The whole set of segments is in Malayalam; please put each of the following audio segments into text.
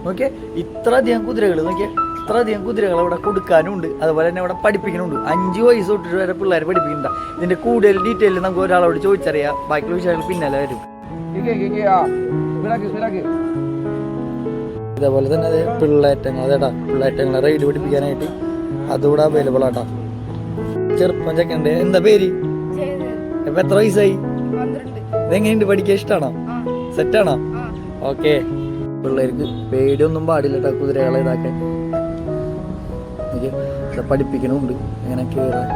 നോക്കിയേ ഇത്ര അധികം കുതിരകൾ, നോക്കിയേ ഇത്ര അധികം കുതിരകൾ അവിടെ കൊടുക്കാനും ഉണ്ട്, അതുപോലെ തന്നെ അവിടെ പഠിപ്പിക്കുന്നുണ്ട്. 5 വയസ്സ് തൊട്ടിട്ട് വരെ പിള്ളേർ പഠിപ്പിക്കുന്നുണ്ട്. ഇതിന്റെ കൂടുതൽ ഡീറ്റെയിൽ നമുക്ക് ഒരാളോട് ചോദിച്ചറിയാം, ബാക്കിയുള്ള വിഷയങ്ങൾ പിന്നാലെ വരും. ഇതേപോലെ തന്നെ അത് പിള്ളേറ്റങ്ങൾ, അതേട്ടാ പിള്ളേറ്റങ്ങളെ റൈഡ് പഠിപ്പിക്കാനായിട്ട് അതുകൂടെ അവൈലബിൾ ആട്ടാ. ചെറുപ്പം ചെക്കണ്ട്. എന്താ പേര്? ഇപ്പൊ എത്ര വയസ്സായി? ഇതെങ്ങനെയുണ്ട്, പഠിക്കാൻ ഇഷ്ടമാണോ? സെറ്റാണോ? ഓക്കെ. പിള്ളേർക്ക് പേടിയൊന്നും പാടില്ല കേട്ടോ കുതിരകളെ ഇതാക്കാൻ. പഠിപ്പിക്കണമുണ്ട് ഇങ്ങനെ കേറാൻ.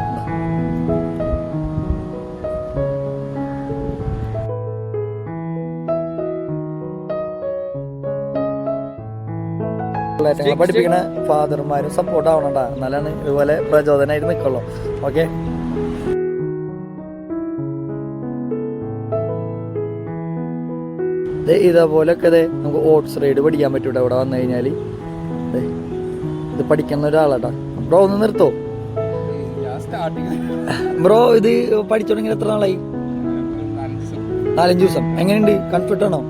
പഠിപ്പിക്കണ ഫാദർമാരും സപ്പോർട്ട് ആവണണ്ടാ, എന്നാലാണ് ഇതുപോലെ പ്രചോദനമായിട്ട് നിൽക്കുള്ളൂ. ഓക്കെ. ഇതേപോലൊക്കെ നമുക്ക് ഓട്സ് റൈഡ് പഠിക്കാൻ പറ്റൂട്ടോ ഇവിടെ വന്നു കഴിഞ്ഞാൽ. ഇത് പഠിക്കുന്ന ഒരാളാട്ടാ. ബ്രോ ഒന്ന് നിർത്തോ ബ്രോ? ഇത് പഠിച്ചു തുടങ്ങി എത്ര നാളായി? 4-5 ദിവസം. എങ്ങനെയുണ്ട്? കൺഫർട്ട് ആണോ?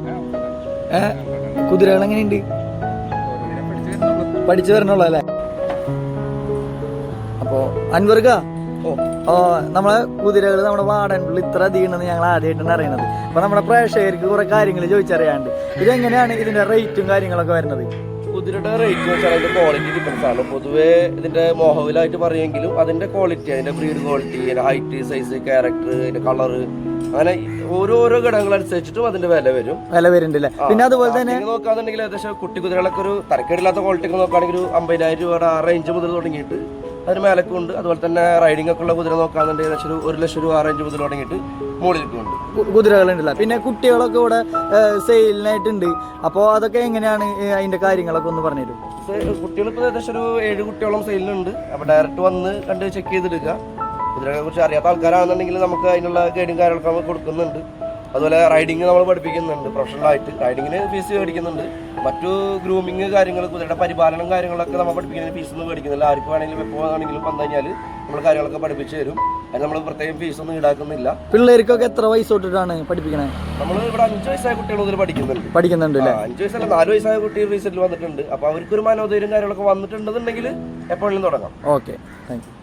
കുതിരകൾ എങ്ങനെയുണ്ട്? പഠിച്ചു വരണുള്ളൂ അല്ലേ? അപ്പോ അൻവർക്ക, നമ്മളെ കുതിരകൾ നമ്മുടെ വാടൻപുള്ളി ഇത്ര അധികം ഉണ്ടെന്ന് ഞങ്ങൾ ആദ്യമായിട്ടാണ് അറിയണത്. അപ്പൊ നമ്മുടെ പ്രേക്ഷകർക്ക് കുറെ കാര്യങ്ങൾ ചോദിച്ചറിയാണ്ട്, ഇതെങ്ങനെയാണ് ഇതിന്റെ റേറ്റും കാര്യങ്ങളൊക്കെ വരുന്നത്? കുതിരയുടെ റേറ്റ് എന്ന് വെച്ചാൽ അതിന്റെ ക്വാളിറ്റി ഡിപ്പെൻസ് ആണ്. പൊതുവേ ഇതിന്റെ മോഹവിലായിട്ട് പറയുമെങ്കിലും അതിന്റെ ക്വാളിറ്റി, അതിന്റെ ബ്രീഡ് ക്വാളിറ്റി, അതിന്റെ ഹൈറ്റ്, സൈസ്, ക്യാരക്ടർ, അതിന്റെ കളറ്, അങ്ങനെ ഓരോരോ ഘടകങ്ങൾ അനുസരിച്ചിട്ടും അതിന്റെ വില വരുന്നുണ്ടല്ലേ. പിന്നെ അതുപോലെ തന്നെ നോക്കാന്നുണ്ടെങ്കിൽ ഏകദേശം കുട്ടി കുതിരകളൊക്കെ ഒരു തരക്കേടില്ലാത്ത ക്വാളിറ്റി ഒക്കെ നോക്കുകയാണെങ്കിൽ ഒരു 50,000 രൂപയുടെ ആ റേഞ്ച് മുതൽ തുടങ്ങിയിട്ട് അതിന് മേലക്കുണ്ട്. അതുപോലെ തന്നെ റൈഡിംഗ് ഒക്കെ ഉള്ള കുതിര നോക്കാന്നുണ്ടെങ്കിൽ ഏകദേശം 1 ലക്ഷം രൂപ ആ റേഞ്ച് മുതൽ തുടങ്ങിയിട്ട് മുകളിലേക്കുണ്ട് കുതിരകളുണ്ടല്ല. പിന്നെ കുട്ടികളൊക്കെ ഇവിടെ സെയിലിനായിട്ടുണ്ട്. അപ്പോൾ അതൊക്കെ എങ്ങനെയാണ് അതിന്റെ കാര്യങ്ങളൊക്കെ ഒന്ന് പറഞ്ഞുതരും? കുട്ടികളിപ്പോൾ ഏകദേശം ഒരു 7 കുട്ടിയോളം സെയിലിനുണ്ട്. അപ്പോൾ ഡയറക്റ്റ് വന്ന് കണ്ട് ചെക്ക് ചെയ്തെടുക്കുക. കുതിരകളെ കുറിച്ച് അറിയാത്ത ആൾക്കാരാണെന്നുണ്ടെങ്കിൽ നമുക്ക് അതിനുള്ള ഗൈഡും കാര്യങ്ങളൊക്കെ നമ്മൾ കൊടുക്കുന്നുണ്ട്. അതുപോലെ റൈഡിങ് നമ്മൾ പഠിപ്പിക്കുന്നുണ്ട് പ്രൊഫഷണലായിട്ട്. റൈഡിങ്ങിന് ഫീസ് മേടിക്കുന്നുണ്ട്. മറ്റു ഗ്രൂമിങ് കാര്യങ്ങൾ, കുതിരയുടെ പരിപാലനം കാര്യങ്ങളൊക്കെ നമ്മൾ പഠിപ്പിക്കുന്നതിന് ഫീസൊന്നും മേടിക്കുന്നില്ല. ആർക്ക് വേണമെങ്കിലും എപ്പോൾ ആണെങ്കിലും വന്നു കഴിഞ്ഞാൽ നമ്മൾ കാര്യങ്ങളൊക്കെ പഠിപ്പിച്ച് തരും. അതിന് നമ്മൾ പ്രത്യേകം ഫീസൊന്നും ഈടാക്കുന്നില്ല. പിള്ളേർക്കൊക്കെ എത്ര വയസ്സ് തൊട്ടിട്ടാണ് പഠിപ്പിക്കണേ? നമ്മൾ ഇവിടെ 5 വയസ്സായ കുട്ടികൾ മുതൽ പഠിക്കുന്നുണ്ട്. 5 വയസ്സല്ല 4 വയസ്സായ കുട്ടി റീസെന്റ് വന്നിട്ടുണ്ട്. അപ്പോൾ അവർക്കൊരു മനോധൈര്യം കാര്യങ്ങളൊക്കെ വന്നിട്ടുണ്ടെന്നുണ്ടെങ്കിൽ എപ്പോഴും തുടങ്ങാം. Okay, thank you.